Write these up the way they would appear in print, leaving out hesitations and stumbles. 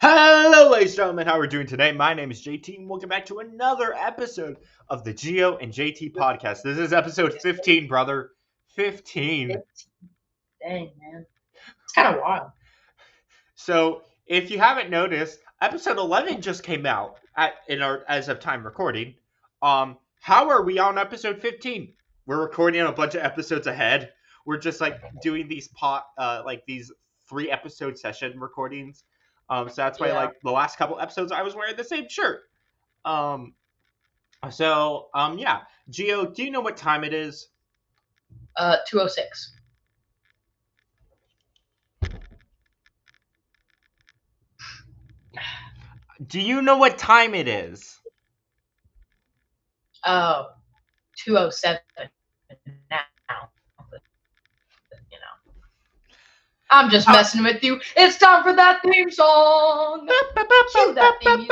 Hello, ladies and gentlemen. How are we doing today? My name is JT, and welcome back to another episode of the Gio and JT Podcast. This is episode 15, brother. 15. Dang, man. It's kind of wild. So, if you haven't noticed, episode 11 just came out as of time recording. How are we on episode 15? We're recording a bunch of episodes ahead. We're just doing these these 3-episode session recordings. So that's why the last couple episodes I was wearing the same shirt. Yeah. Gio, do you know what time it is? 2:06. Do you know what time it is? 2:07 now. But, I'm just messing with you. It's time for that theme song. Cue that theme music.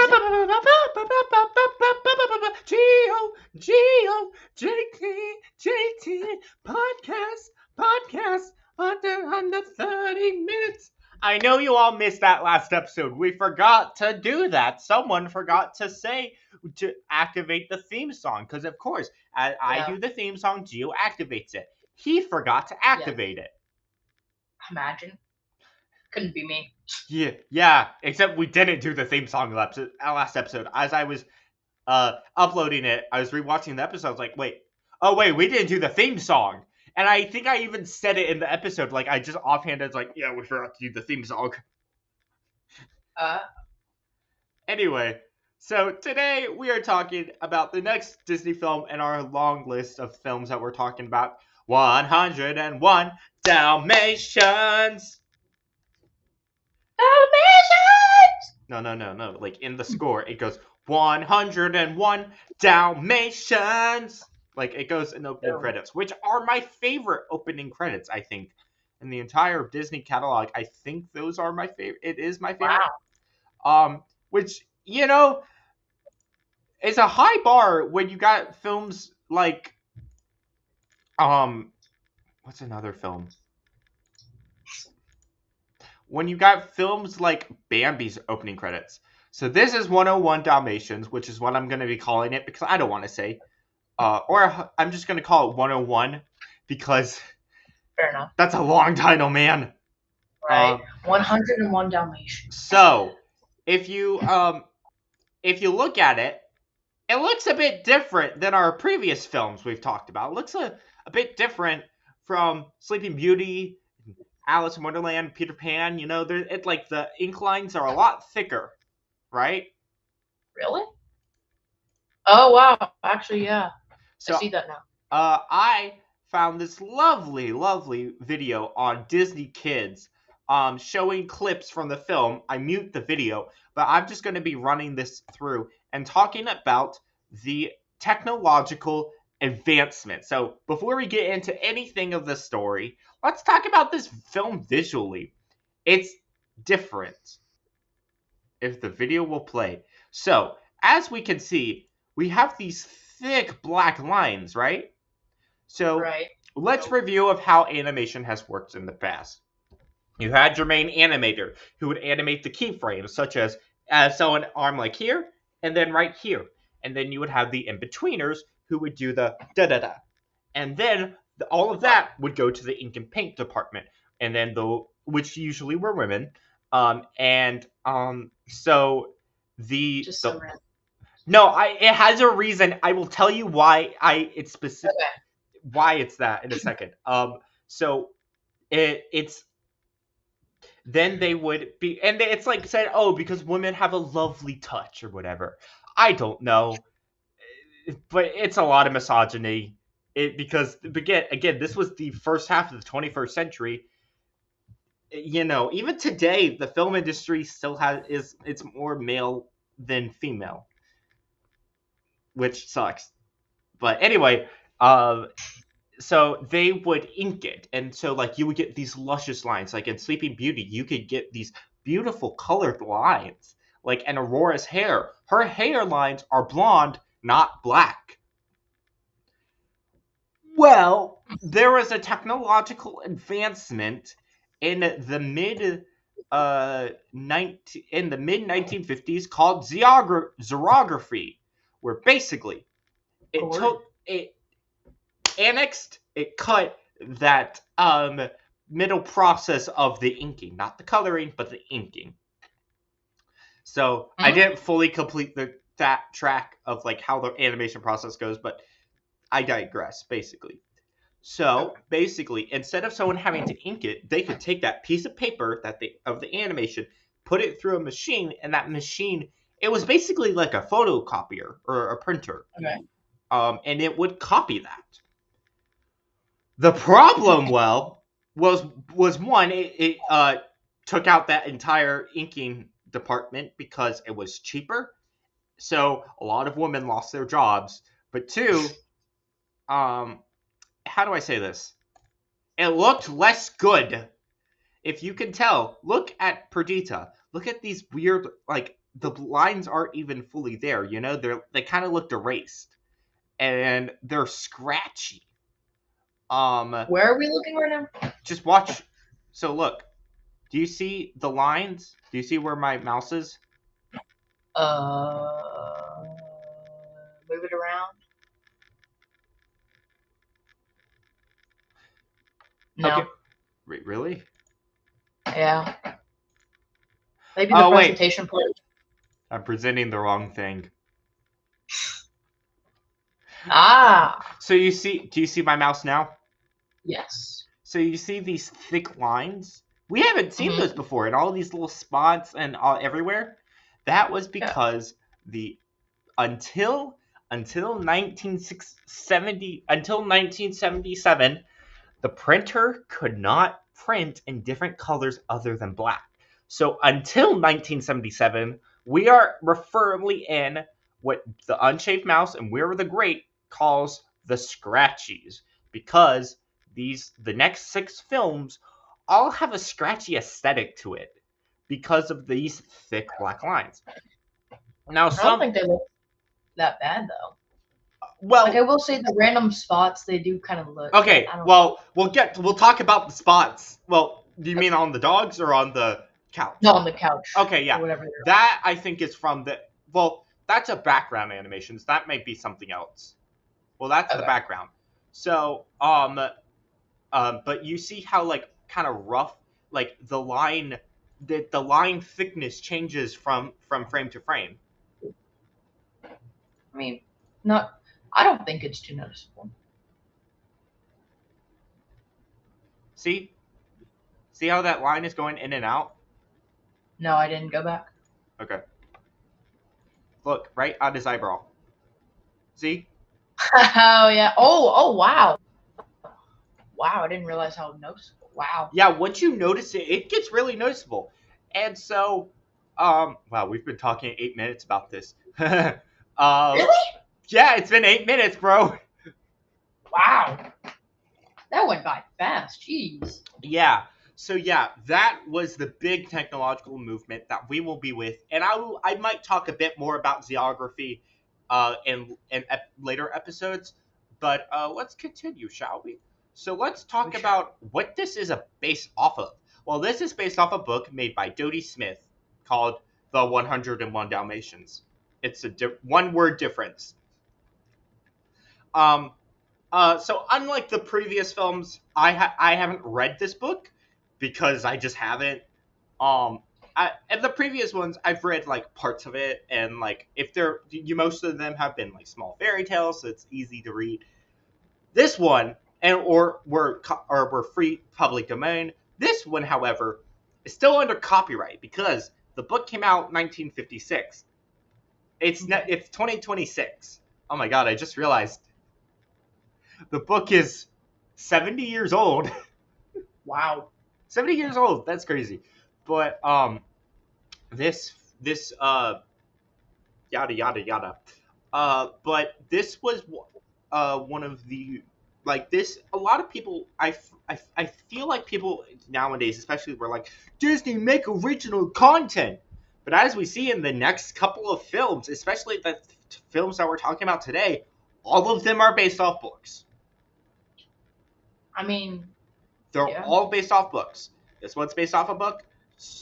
Gio JT Podcast under 30 minutes. I know you all missed that last episode. We forgot to do that. Someone forgot to say to activate the theme song. Because, of course, I do the theme song, Gio activates it. He forgot to activate it. Imagine. Couldn't be me. Yeah. Except we didn't do the theme song last episode. As I was uploading it, I was rewatching the episode. I was like, wait, we didn't do the theme song. And I think I even said it in the episode. Like, I just offhanded, yeah, we forgot to do the theme song. Anyway, so today we are talking about the next Disney film in our long list of films that we're talking about. 101 Dalmatians. No. Like, in the score, it goes 101 Dalmatians. Like, it goes in opening credits, which are my favorite opening credits, I think, in the entire Disney catalog. I think those are my favorite. It is my favorite. Wow. Which, is a high bar when you got films like, what's another film? When you got films like Bambi's opening credits. So this is 101 Dalmatians, which is what I'm going to be calling it because I don't want to say. Or I'm just going to call it 101 because fair enough. That's a long title, man. Right. 101 Dalmatians. So, if you look at it, it looks a bit different than our previous films we've talked about. It looks a bit different from Sleeping Beauty, Alice in Wonderland, Peter Pan. The ink lines are a lot thicker, right? Really? Oh, wow. Actually, yeah. So, I see that now. I found this lovely, lovely video on Disney Kids showing clips from the film. I mute the video, but I'm just going to be running this through and talking about the technological advancement. So before we get into anything of the story, let's talk about this film visually. It's different. If the video will play. So, as we can see, we have these thick black lines, right? So, let's review of how animation has worked in the past. You had your main animator who would animate the keyframes, such as so an arm like here, and then right here. And then you would have the in-betweeners who would do the da-da-da. And then all of that would go to the ink and paint department, and then which usually were women. No, it has a reason. I will tell you why it's specific. Okay. Why it's that in a second. So it's then they would be, and it's like said, because women have a lovely touch or whatever. I don't know, but it's a lot of misogyny. Because again, this was the first half of the 21st century. Even today, the film industry still it's more male than female, which sucks. But anyway, so they would ink it, and so you would get these luscious lines. Like in Sleeping Beauty, you could get these beautiful colored lines. Like in Aurora's hair, her hair lines are blonde, not black. Well, there was a technological advancement in the mid in the mid 1950s called xerography, where basically it Word. took it cut that middle process of the inking, not the coloring, but the inking. So I Hmm? didn't fully complete that track of like how the animation process goes, but I digress. Basically, so Okay. basically, instead of someone having to ink it, they could take that piece of paper of the animation, put it through a machine, and that machine, it was basically like a photocopier or a printer, Okay. and it would copy that. The problem, well, was one, it took out that entire inking department because it was cheaper. So a lot of women lost their jobs. But two, um, how do I say this? It looked less good. If you can tell, look at Perdita. Look at these weird, like the lines aren't even fully there. You know, they kind of looked erased, and they're scratchy. Where are we looking right now? Just watch. So look, do you see the lines? Do you see where my mouse is? Uh, Move it around. Okay. No. Really? Yeah. Maybe the Oh wait, presentation part. I'm presenting the wrong thing. Ah. So you see? Do you see my mouse now? Yes. So you see these thick lines? We haven't seen Hmm. those before, and all these little spots and all everywhere. That was Yeah. because the until until 1977, the printer could not print in different colors other than black. So until 1977, we are firmly in what the Unshaved Mouse and We're the Great calls the scratchies, because the next 6 films all have a scratchy aesthetic to it because of these thick black lines. Now I don't some think they look that bad though. Like I well will say, the random spots they do kind of look, but okay, I don't know. well we'll talk about the spots. Well, do you mean on the dogs or on the couch? No, on the couch Okay, or yeah. whatever they're on. That I think is from the well, that's a background animations. That might be something else. Well, that's the Okay. background. So, but you see how like kind of rough, like the line thickness changes from frame to frame. I mean, not. I don't think it's too noticeable. See, see how that line is going in and out. No, I didn't go back. Okay, look right on his eyebrow. See, Oh yeah. Oh wow. Wow, I didn't realize how noticeable. Wow. yeah. Once you notice it, it gets really noticeable. And so, wow, we've been talking 8 minutes about this. Really? Yeah, it's been 8 minutes, bro. Wow. That went by fast. Jeez. Yeah. So yeah, that was the big technological movement that we will be with, and I might talk a bit more about geography, in later episodes, but let's continue, shall we? So let's talk We should. about what this is based off of. Well, this is based off a book made by Dodie Smith called The 101 Dalmatians. It's a one word difference. Um, so unlike the previous films, I haven't read this book because I just haven't. And the previous ones I've read like parts of it, and like if they're most of them have been like small fairy tales, so it's easy to read. This one or were free public domain. This one, however, is still under copyright because the book came out 1956. It's 2026. Oh my god! I just realized the book is 70 years old. Wow. 70 years old. That's crazy. But this yada yada yada. But this was one of the like this. A lot of people, I feel like people nowadays, especially, were like, Disney, make original content. But as we see in the next couple of films, especially the films that we're talking about today, all of them are based off books. I mean, They're yeah. all based off books. This one's based off a book.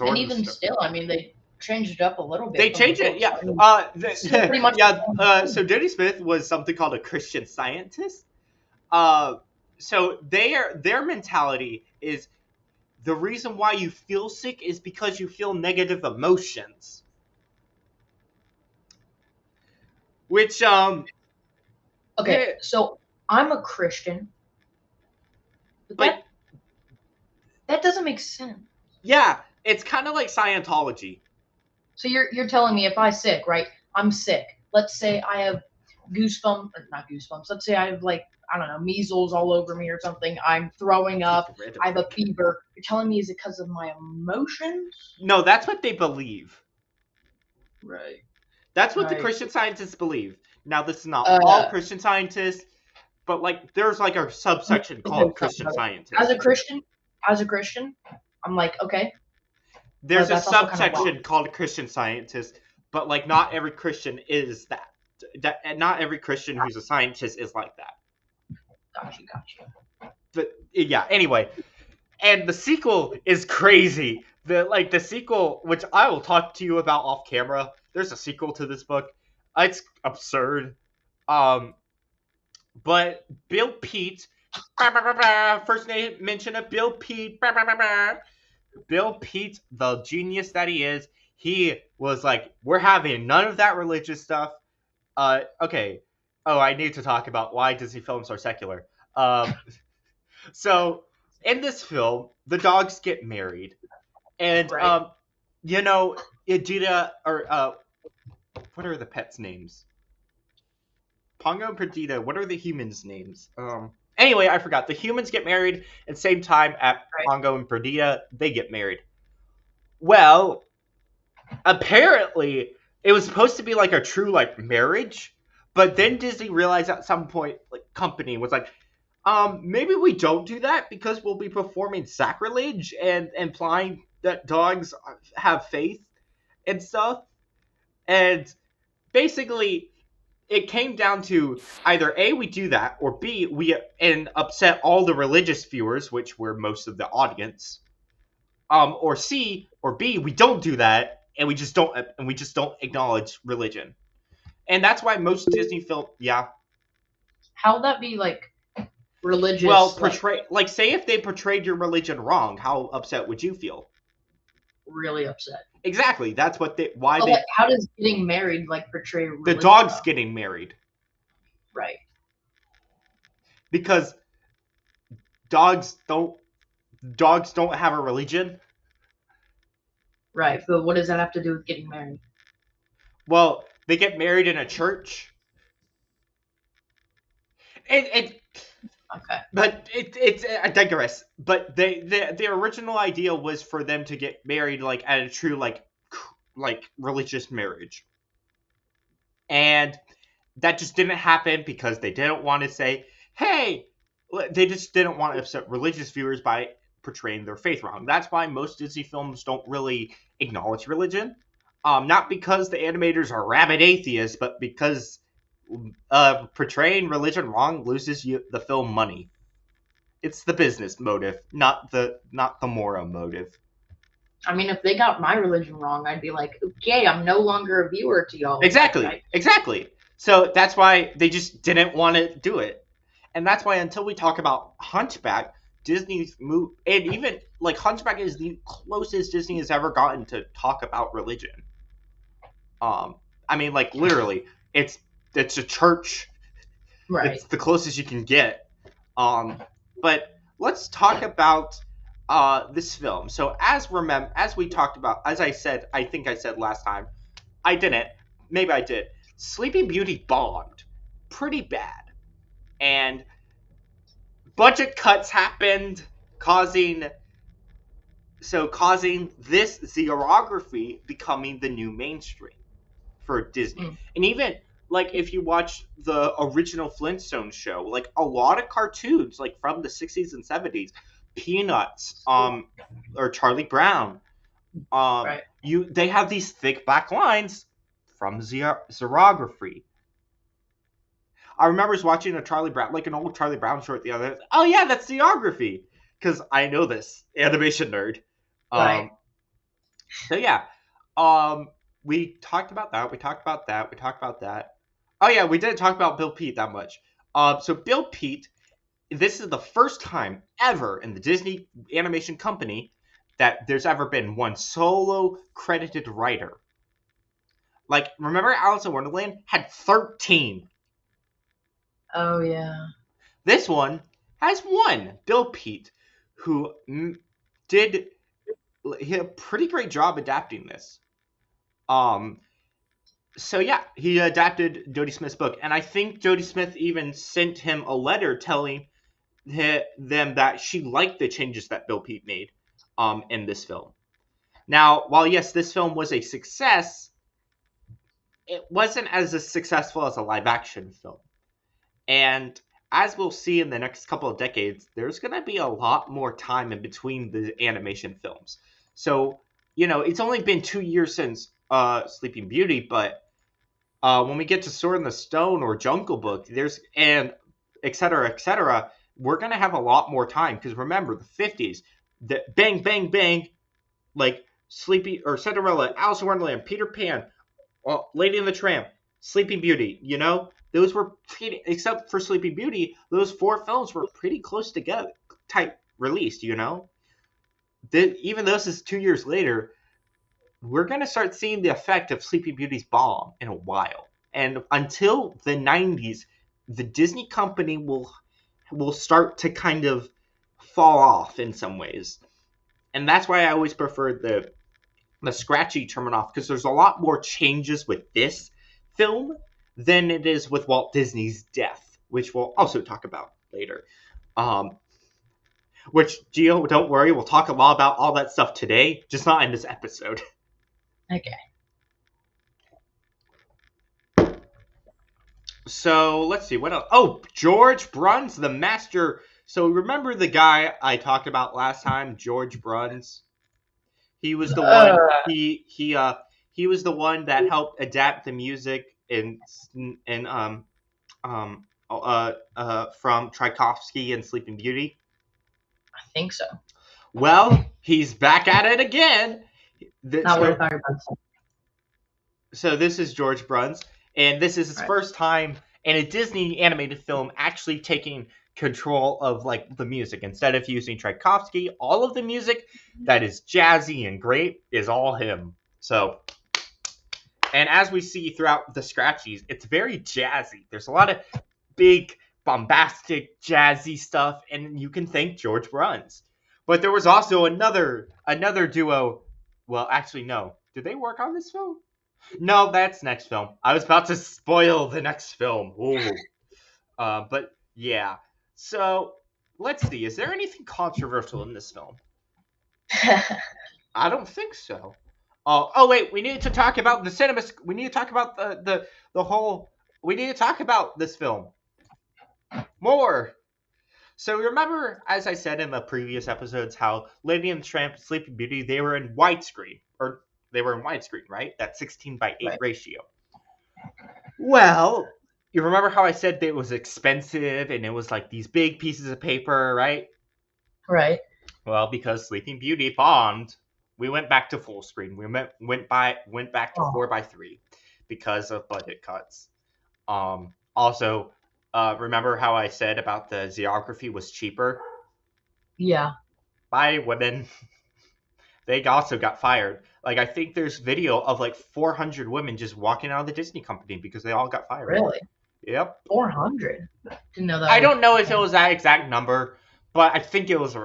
And even still, I mean, they changed it up a little bit. They from the changed it, books. yeah. I mean, still pretty much the same yeah. thing. So Jenny Smith was something called a Christian Scientist. So their mentality is the reason why you feel sick is because you feel negative emotions. Which Okay, yeah, so I'm a Christian, but that doesn't make sense. yeah, it's kind of like Scientology. So you're telling me if I'm sick, right? I'm sick. Let's say I have goosebumps, or not goosebumps. Let's say I have like I don't know measles all over me or something. I'm throwing up. I have a fever. You're telling me is it because of my emotions? No, that's what they believe. Right. That's what the Right. Christian Scientists believe. Now, this is not all Christian Scientists, but like there's like a subsection called Christian Scientists. As a Christian, I'm like, okay. There's a subsection called Christian Scientist, but like not every Christian is that. And not every Christian who's a scientist is like that. Gotcha. But yeah, anyway. And the sequel is crazy. The sequel, which I will talk to you about off camera. There's a sequel to this book. It's absurd. But Bill Pete, first name mention of Bill Pete. Bill Pete, the genius that he is, he was like, we're having none of that religious stuff. Okay. Oh, I need to talk about why Disney films are secular. So in this film, the dogs get married, and Right. Edita or what are the pets' names? Pongo and Perdita. What are the humans' names? Anyway, I forgot. The humans get married at the same time at Pongo and Perdita. They get married. Well, apparently it was supposed to be like a true like marriage, but then Disney realized at some point, like company was like, maybe we don't do that because we'll be performing sacrilege and implying that dogs have faith and stuff. And basically, it came down to either A, we do that, or B, we and upset all the religious viewers, which were most of the audience. Or C, or B, we don't do that, and we just don't acknowledge religion. And that's why most Disney films, yeah. How'd that be like religious? Well, like say if they portrayed your religion wrong, how upset would you feel? Really upset. Exactly. That's what how does getting married like portray religion? The dog's getting married. Right. Because dogs don't have a religion. Right. But what does that have to do with getting married? Well, they get married in a church. Okay. But I digress. But the original idea was for them to get married like at a true like religious marriage. And that just didn't happen because they didn't want to say, hey, they just didn't want to upset religious viewers by portraying their faith wrong. That's why most Disney films don't really acknowledge religion. Not because the animators are rabid atheists, but because portraying religion wrong loses the film money. It's the business motive, not the moral motive. I mean, if they got my religion wrong, I'd be like, okay, I'm no longer a viewer to y'all. Exactly. So that's why they just didn't want to do it. And that's why until we talk about Hunchback, Disney's move, and even like Hunchback is the closest Disney has ever gotten to talk about religion. I mean, like literally, it's a church. Right. It's the closest you can get. But let's talk about this film. So as we talked about, as I said, I think I said last time, I didn't. Maybe I did. Sleeping Beauty bombed pretty bad, and budget cuts happened, causing this xerography becoming the new mainstream for Disney. And even like if you watch the original Flintstones show, like a lot of cartoons like from the 60s and 70s, Peanuts, or Charlie Brown, right. They have these thick black lines from xerography. I remember watching an old Charlie Brown short the other day. Oh yeah, that's xerography, because I know this animation nerd. Right. So yeah, um, we talked about that. We talked about that. We talked about that. Oh yeah, we didn't talk about Bill Pete that much. So Bill Pete, this is the first time ever in the Disney Animation Company that there's ever been one solo credited writer. Like, remember Alice in Wonderland had 13. Oh yeah. This one has one, Bill Pete, who did a pretty great job adapting this. Um, so yeah, he adapted Jody Smith's book, and I think Jody Smith even sent him a letter telling them that she liked the changes that Bill Pete made in this film. Now, while yes, this film was a success, it wasn't as successful as a live action film. And as we'll see in the next couple of decades, there's going to be a lot more time in between the animation films. So, it's only been 2 years since Sleeping Beauty, but when we get to Sword in the Stone or Jungle Book, and et cetera, we're going to have a lot more time. Because remember, the 50s, the bang, bang, bang, like Sleepy or Cinderella, Alice in Wonderland, Peter Pan, Lady and the Tramp, Sleeping Beauty, those were except for Sleeping Beauty, those four films were pretty close together, type released. Even though this is 2 years later, we're gonna start seeing the effect of Sleeping Beauty's bomb in a while, and until the 90s, the Disney company will start to kind of fall off in some ways, and that's why I always preferred the scratchy term off, because there's a lot more changes with this film than it is with Walt Disney's death, which we'll also talk about later. Which, Gio, don't worry, we'll talk a lot about all that stuff today, just not in this episode. Okay. So, let's see, what else? Oh, George Bruns, the master. So, remember the guy I talked about last time, George Bruns? He was the one. He was the one that helped adapt the music from Tchaikovsky and Sleeping Beauty. I think so. Well, he's back at it again. So this is George Bruns, and this is his first time in a Disney animated film actually taking control of like the music. Instead of using Tchaikovsky, all of the music that is jazzy and great is all him. So, and as we see throughout the scratchies, it's very jazzy. There's a lot of big, bombastic, jazzy stuff, and you can thank George Bruns. But there was also another duo. Well, actually, no. Did they work on this film? No, that's next film. I was about to spoil the next film. Ooh. But yeah. So let's see. Is there anything controversial in this film? I don't think so. Oh wait, we need to talk about the cinema. We need to talk about the whole. We need to talk about this film more. So remember, as I said in the previous episodes, how Lady and the Tramp and Sleeping Beauty, they were in widescreen, right? That 16:8 ratio. Well, you remember how I said that it was expensive and it was like these big pieces of paper, right? Right. Well, because Sleeping Beauty bombed, we went back to full screen. We went back to 4:3 because of budget cuts. Also, remember how I said about the geography was cheaper? Yeah. By women. They also got fired. Like, I think there's video of like 400 women just walking out of the Disney company because they all got fired. Really? Yep. 400? Didn't know that. I don't know if it was that exact number, but I think it was.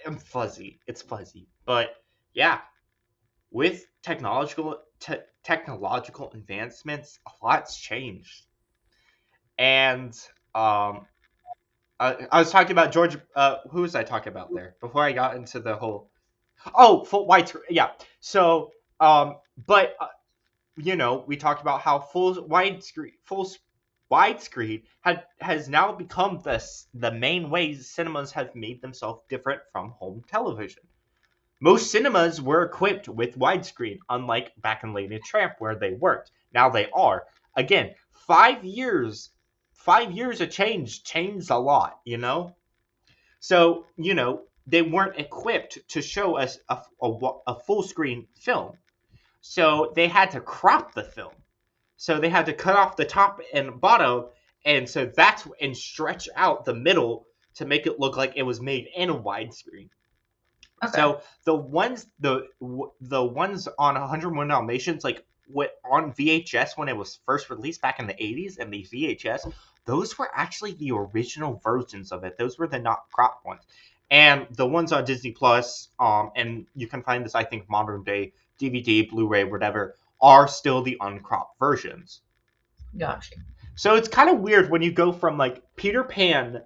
I'm fuzzy. It's fuzzy. But yeah, with technological advancements, a lot's changed. And I was talking about George. Who was I talking about there before I got into the whole? Oh, full widescreen. Yeah. So, but we talked about how full widescreen has now become the main ways cinemas have made themselves different from home television. Most cinemas were equipped with widescreen, unlike back in Lady and the Tramp where they weren't. Now they are. Again, 5 years. 5 years of changed a lot, So, they weren't equipped to show us a full screen film. So they had to crop the film. So they had to cut off the top and bottom, and so and stretch out the middle to make it look like it was made in a widescreen. Okay. So the ones on 101 Dalmatians, like on VHS when it was first released back in the 80s, and the VHS, those were actually the original versions of it. Those were the not cropped ones. And the ones on Disney Plus, and you can find this, I think, modern day DVD, Blu-ray, whatever, are still the uncropped versions. Gotcha. So it's kind of weird when you go from like Peter Pan,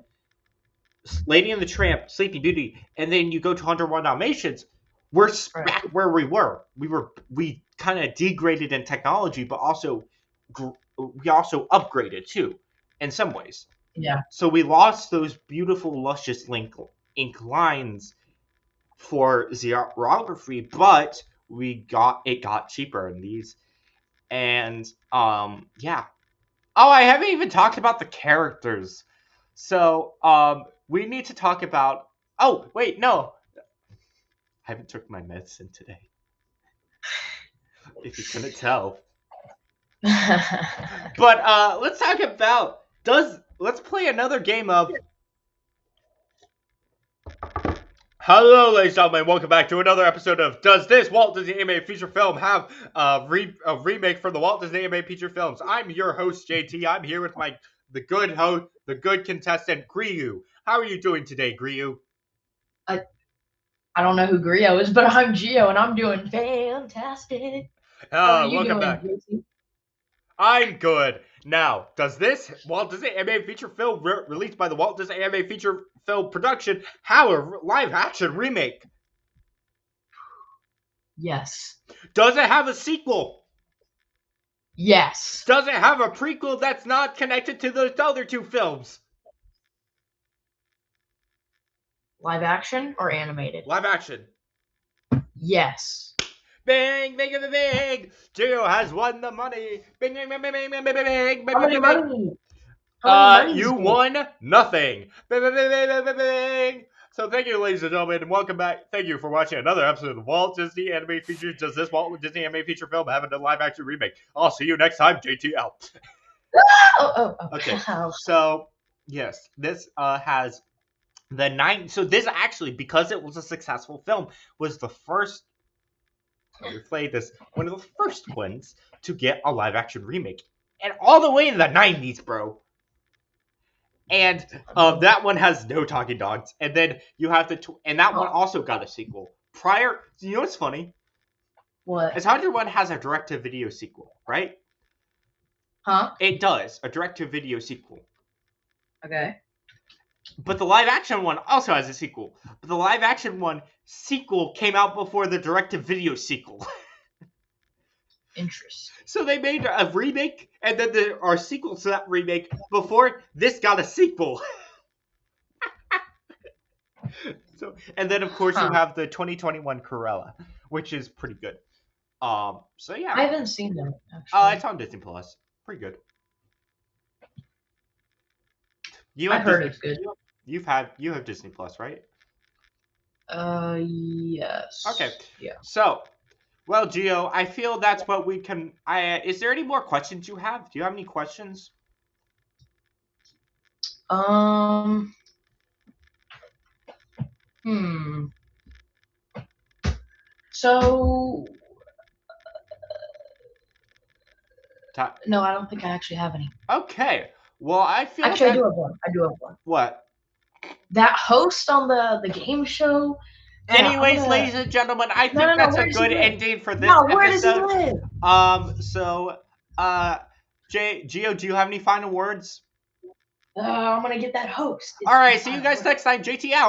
Lady and the Tramp, Sleeping Beauty, and then you go to 101 Dalmatians. We're back where we were. We kind of degraded in technology, but we also upgraded too, in some ways. Yeah. So we lost those beautiful, luscious ink lines for xerography, but it got cheaper in these, and yeah. Oh, I haven't even talked about the characters. So we need to talk about. Oh wait, no, I haven't took my medicine today. If you couldn't tell. But let's talk about let's play another game of. Hello, ladies and gentlemen. Welcome back to another episode of Does This Walt Disney Animated Feature Film Have a Remake from the Walt Disney Animated Feature Films? I'm your host, JT. I'm here with the good host, the good contestant, Griyu. How are you doing today, Griyu? I don't know who Griyo is, but I'm Gio, and I'm doing fantastic. Welcome back. JT? I'm good. Now, does this Walt Disney Animated Feature Film released by the Walt Disney Animated Feature Film Production have a live-action remake? Yes. Does it have a sequel? Yes. Does it have a prequel that's not connected to those other two films? Live action or animated? Live action. Yes. Bing, bing, bing, bing. Gio has won the money. Bing, bing, bing, bing, bing, bing, bing, bing, How much money? You won nothing. Bing, bing, bing, bing, bing, bing. So thank you, ladies and gentlemen, and welcome back. Thank you for watching another episode of Walt Disney Animated Features. Does this Walt Disney Animated Feature Film have a live-action remake? I'll see you next time, JT out. Okay, so yes, this has the 9. So this actually, because it was a successful film, was the first. We played this one of the first ones to get a live-action remake, and all the way in the 90s, bro. And that one has no talking dogs, and then you have and that one also got a sequel. You know what's funny? What? As 101 has a direct-to-video sequel, right? Huh? It does a direct-to-video sequel. Okay. But the live-action one also has a sequel. But the live-action one sequel came out before the direct-to-video sequel. Interesting. So they made a remake, and then there are sequels to that remake before this got a sequel. And then of course you have the 2021 Cruella, which is pretty good. So yeah. I haven't seen that actually. It's on Disney Plus. Pretty good. I've heard it's good. You have Disney Plus, right? Yes. Okay. Yeah. So, well, Gio, I feel that's what we can. Is there any more questions you have? Do you have any questions? So. No, I don't think I actually have any. Okay. Well, I feel actually I do have one. What? That host on the game show. Anyways, ladies and gentlemen, I think that's a good ending for this episode. Where does he live? So, Gio, do you have any final words? I'm gonna get that host. All right, see you guys next time. JT out.